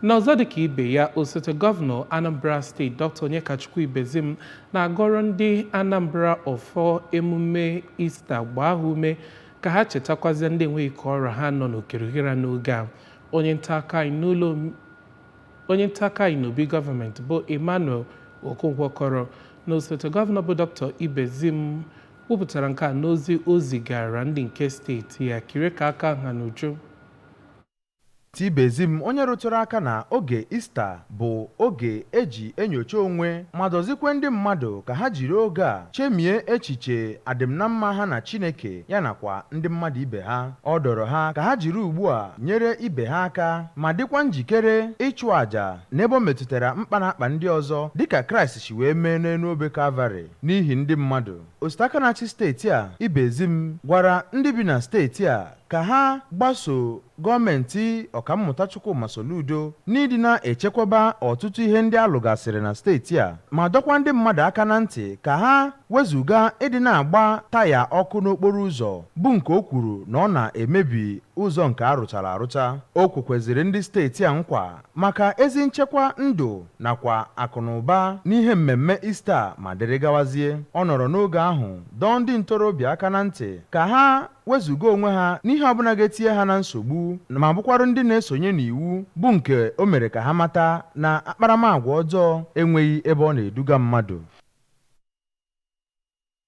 N'ọzọ dịka ibe ya, osote gọvanọ Anambra steeti Dr. Onyekachukwu Ibezim na-agọrọ ndị Anambra ọfọ emume Ista gbaa ha ume ka ha chetakwazie ndị enweghị ike ọrụ ha nọ n'okirikiri n'oge a. Onye nta aka anyị n'obi gọọmenti bụ Emmanuel Okonkwo kọrọ na osote gọvanọ bụ Dr. Ibezim kwupụtara nke a n'ozi o zigara ndị nke steeti ya kiri ka aka ha n'uju. Ibezim onye rụtụrụ aka na oge Ista bụ oge eji enyocha onwe ma dozikwe ndị mmadụ ka ha jiri oge a chemie echiche adịm na mma ha na Chineke ya nakwa ndị mmadụ ibe ha. Ọ dọrọ ha ka ha jiri ugbu a nyere ibe ha aka ma dịkwa njikere ịchụ àjà n'ebe o metụtara mkpa na akpa ndị ọzọ dịka Kraist si wee mee n'elu obe Kalvarị n'ihi ndị mmadụ. Osote aka na-achị steeti a Ibezim gwara ndị bi na steeti a ka ha gbaso gọọmenti Ọkammụta Chukwuma Soludo n'ịdị na-echekwaba ọtụtụ ihe ndị alụgasịrị na steeti a ma dọkwa ndị mmadụ aka na ntị ka ha wezuga ịdị na-agba taya ọkụ n'okporo ụzọ bụ nke o kwuru na ọ na-emebi ụzọ nke arụchara arụcha. O kwekweziri ndị steeti a nkwa maka ezi nchekwa ndụ nakwa akụnụba n'ihe mmemme Ista ma dịrị gawazie. Ọ nọrọ n'oge ahụ dọọ ndị ntorobịa aka na ntị ka ha wezuga onwe ha n'ihe ọbụla ga-etinye ha na nsogbu ma bụkwarụ ndị na-esonye n'iwu bụ nke o mere ka ha mata na akparamagwa ọjọọ enweghị ebe ọ na-eduga mmadụ.